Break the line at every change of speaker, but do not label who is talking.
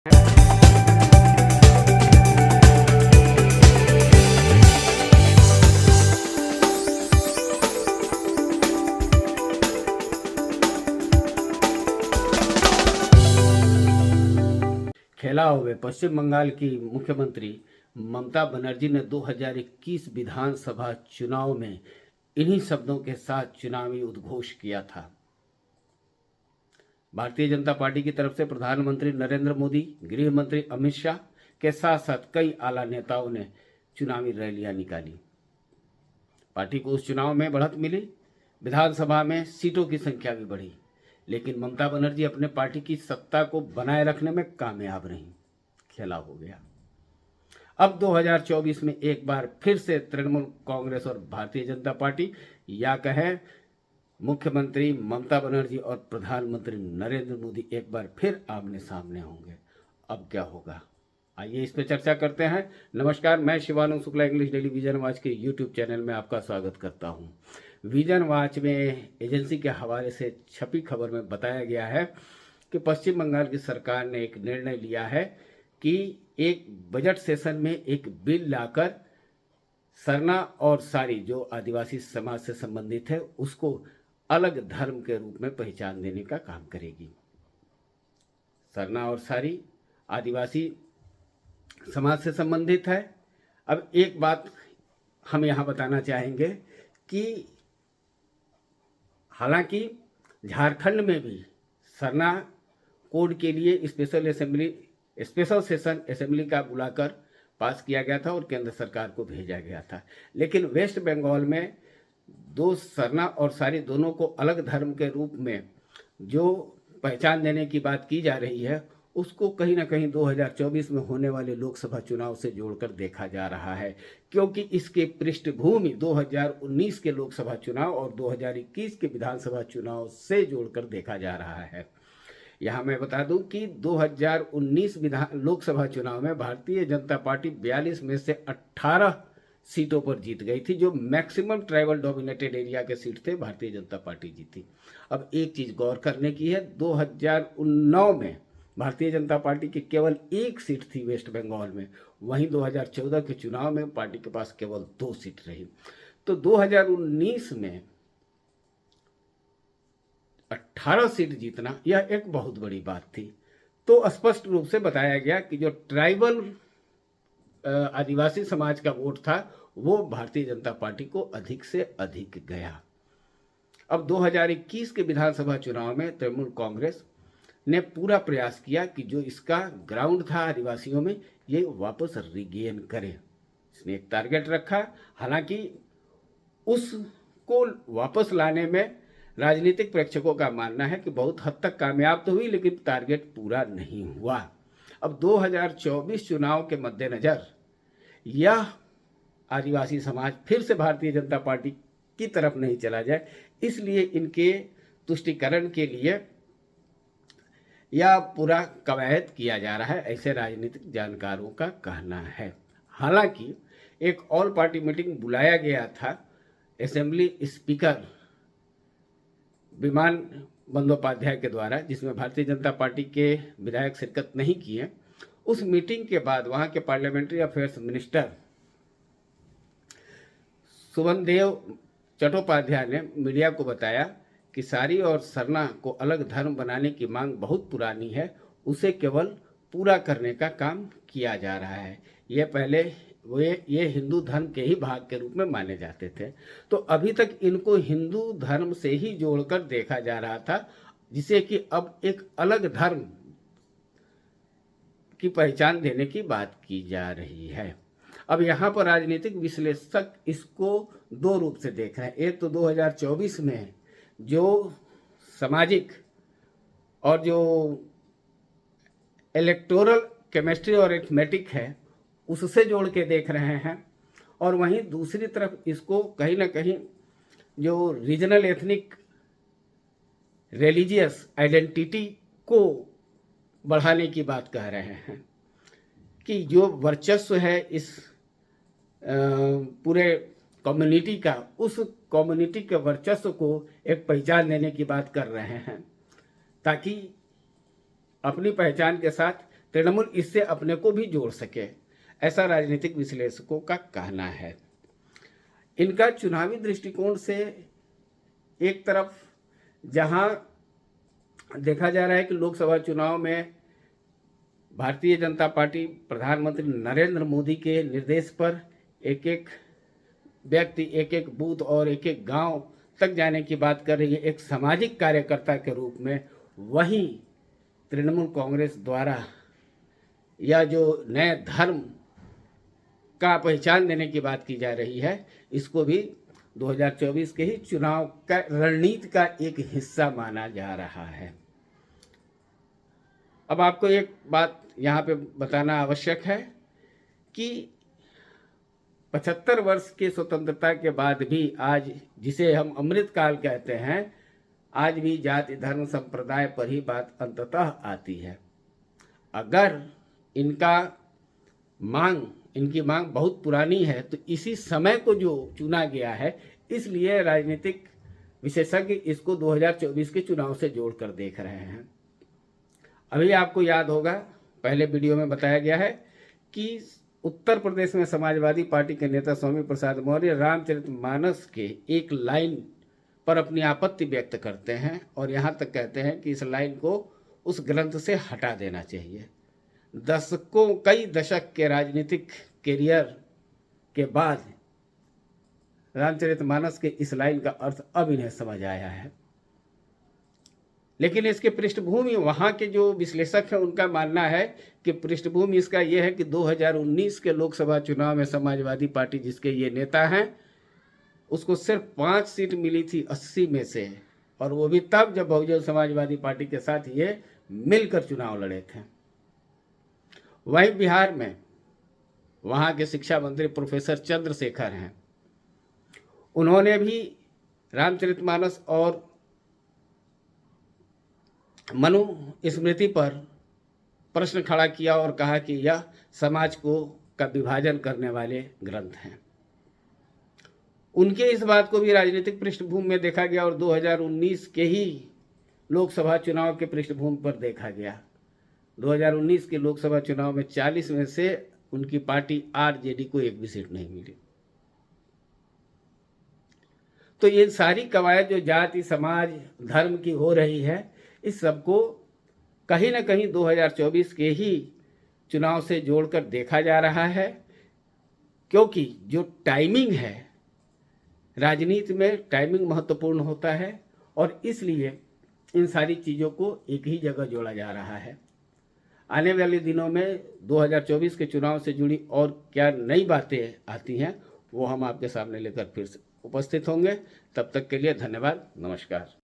खेलाओ में पश्चिम बंगाल की मुख्यमंत्री ममता बनर्जी ने 2021 विधानसभा चुनाव में इन्हीं शब्दों के साथ चुनावी उद्घोष किया था। भारतीय जनता पार्टी की तरफ से प्रधानमंत्री नरेंद्र मोदी, गृह मंत्री अमित शाह के साथ साथ कई आला नेताओं ने चुनावी रैलियां निकाली। पार्टी को उस चुनाव में बढ़त मिली, विधानसभा में सीटों की संख्या भी बढ़ी, लेकिन ममता बनर्जी अपने पार्टी की सत्ता को बनाए रखने में कामयाब रहीं। खेला हो गया। अब 2024 में एक बार फिर से तृणमूल कांग्रेस और भारतीय जनता पार्टी, या कहें मुख्यमंत्री ममता बनर्जी और प्रधानमंत्री नरेंद्र मोदी एक बार फिर आमने सामने होंगे। अब क्या होगा, आइए इस पर चर्चा करते हैं। नमस्कार, मैं Shivanand Shukla English daily vision watch के यूट्यूब चैनल में आपका स्वागत करता हूं। विजन वॉच में एजेंसी के हवाले से छपी खबर में बताया गया है कि पश्चिम बंगाल की सरकार ने एक निर्णय लिया है कि एक बजट सेशन में एक बिल लाकर सरना और सारी जो आदिवासी समाज से संबंधित है उसको अलग धर्म के रूप में पहचान देने का काम करेगी। सरना और सारी आदिवासी समाज से संबंधित है। अब एक बात हम यहाँ बताना चाहेंगे कि हालांकि झारखंड में भी सरना कोड के लिए स्पेशल सेशन असेंबली का बुलाकर पास किया गया था और केंद्र सरकार को भेजा गया था, लेकिन वेस्ट बंगाल में दो सरना और सारी दोनों को अलग धर्म के रूप में जो पहचान देने की बात की जा रही है उसको कहीं ना कहीं 2024 में होने वाले लोकसभा चुनाव से जोड़कर देखा जा रहा है, क्योंकि इसके पृष्ठभूमि 2019 के लोकसभा चुनाव और 2021 के विधानसभा चुनाव से जोड़कर देखा जा रहा है। यहाँ मैं बता दूं कि 2019 लोकसभा चुनाव में भारतीय जनता पार्टी 42 में से 18 सीटों पर जीत गई थी, जो मैक्सिमम ट्राइबल डोमिनेटेड एरिया के सीट थे, भारतीय जनता पार्टी जीती। अब एक चीज गौर करने की है, 2009 में भारतीय जनता पार्टी की केवल एक सीट थी वेस्ट बंगाल में, वहीं 2014 के चुनाव में पार्टी के पास केवल 2 सीट रही। तो 2019 में 18 सीट जीतना यह एक बहुत बड़ी बात थी। तो स्पष्ट रूप से बताया गया कि जो ट्राइबल आदिवासी समाज का वोट था वो भारतीय जनता पार्टी को अधिक से अधिक गया। अब 2021 के विधानसभा चुनाव में तृणमूल कांग्रेस ने पूरा प्रयास किया कि जो इसका ग्राउंड था आदिवासियों में ये वापस रिगेन करे। इसने एक टारगेट रखा, हालांकि उसको वापस लाने में राजनीतिक प्रेक्षकों का मानना है कि बहुत हद तक कामयाब तो हुई, लेकिन टारगेट पूरा नहीं हुआ। अब 2024 चुनाव के मद्देनजर यह आदिवासी समाज फिर से भारतीय जनता पार्टी की तरफ नहीं चला जाए, इसलिए इनके तुष्टिकरण के लिए यह पूरा कवायद किया जा रहा है, ऐसे राजनीतिक जानकारों का कहना है। हालांकि एक ऑल पार्टी मीटिंग बुलाया गया था असेंबली स्पीकर विमान बंदोपाध्याय के द्वारा, जिसमें भारतीय जनता पार्टी के विधायक शिरकत नहीं किए। उस मीटिंग के बाद वहां के पार्लियामेंट्री अफेयर्स मिनिस्टर सुवनदेव चट्टोपाध्याय ने मीडिया को बताया कि सारी और सरना को अलग धर्म बनाने की मांग बहुत पुरानी है, उसे केवल पूरा करने का काम किया जा रहा है। ये पहले ये हिंदू धर्म के ही भाग के रूप में माने जाते थे, तो अभी तक इनको हिंदू धर्म से ही जोड़कर देखा जा रहा था, जिसे कि अब एक अलग धर्म की पहचान देने की बात की जा रही है। अब यहाँ पर राजनीतिक विश्लेषक इसको 2 रूप से देख रहे हैं। एक तो 2024 में जो सामाजिक और जो इलेक्टोरल केमिस्ट्री और अरिथमेटिक है उससे जोड़ के देख रहे हैं, और वहीं दूसरी तरफ इसको कहीं ना कहीं जो रीजनल एथनिक रिलीजियस आइडेंटिटी को बढ़ाने की बात कह रहे हैं कि जो वर्चस्व है इस पूरे कम्युनिटी का, उस कम्युनिटी के वर्चस्व को एक पहचान देने की बात कर रहे हैं, ताकि अपनी पहचान के साथ तृणमूल इससे अपने को भी जोड़ सके, ऐसा राजनीतिक विश्लेषकों का कहना है। इनका चुनावी दृष्टिकोण से एक तरफ जहां देखा जा रहा है कि लोकसभा चुनाव में भारतीय जनता पार्टी प्रधानमंत्री नरेंद्र मोदी के निर्देश पर एक एक व्यक्ति, एक एक बूथ और एक एक गांव तक जाने की बात कर रही है एक सामाजिक कार्यकर्ता के रूप में, वहीं तृणमूल कांग्रेस द्वारा यह जो नए धर्म का पहचान देने की बात की जा रही है, इसको भी 2024 के ही चुनाव का रणनीति का एक हिस्सा माना जा रहा है। अब आपको एक बात यहाँ पे बताना आवश्यक है कि 75 वर्ष की स्वतंत्रता के बाद भी आज, जिसे हम अमृतकाल कहते हैं, आज भी जाति धर्म संप्रदाय पर ही बात अंततः आती है। अगर इनकी मांग बहुत पुरानी है तो इसी समय को जो चुना गया है, इसलिए राजनीतिक विशेषज्ञ इसको 2024 के चुनाव से जोड़कर देख रहे हैं। अभी आपको याद होगा, पहले वीडियो में बताया गया है कि उत्तर प्रदेश में समाजवादी पार्टी के नेता स्वामी प्रसाद मौर्य रामचरितमानस के एक लाइन पर अपनी आपत्ति व्यक्त करते हैं और यहाँ तक कहते हैं कि इस लाइन को उस ग्रंथ से हटा देना चाहिए। कई दशक के राजनीतिक कैरियर के बाद रामचरितमानस के इस लाइन का अर्थ अब इन्हें समझ आया है, लेकिन इसके पृष्ठभूमि, वहाँ के जो विश्लेषक हैं उनका मानना है कि पृष्ठभूमि इसका यह है कि 2019 के लोकसभा चुनाव में समाजवादी पार्टी, जिसके ये नेता हैं, उसको सिर्फ 5 सीट मिली थी 80 में से, और वो भी तब जब बहुजन समाजवादी पार्टी के साथ ये मिलकर चुनाव लड़े थे। वहीं बिहार में वहाँ के शिक्षा मंत्री प्रोफेसर चंद्रशेखर हैं, उन्होंने भी रामचरितमानस और मनु स्मृति पर प्रश्न खड़ा किया और कहा कि यह समाज का विभाजन करने वाले ग्रंथ हैं। उनके इस बात को भी राजनीतिक पृष्ठभूमि में देखा गया और 2019 के ही लोकसभा चुनाव के पृष्ठभूमि पर देखा गया। 2019 के लोकसभा चुनाव में 40 में से उनकी पार्टी आरजेडी को एक भी सीट नहीं मिली। तो ये सारी कवायद जो जाति समाज धर्म की हो रही है, इस सबको कहीं ना कहीं 2024 के ही चुनाव से जोड़कर देखा जा रहा है, क्योंकि जो टाइमिंग है, राजनीति में टाइमिंग महत्वपूर्ण होता है और इसलिए इन सारी चीज़ों को एक ही जगह जोड़ा जा रहा है। आने वाले दिनों में 2024 के चुनाव से जुड़ी और क्या नई बातें आती हैं, वो हम आपके सामने लेकर फिर से उपस्थित होंगे। तब तक के लिए धन्यवाद, नमस्कार।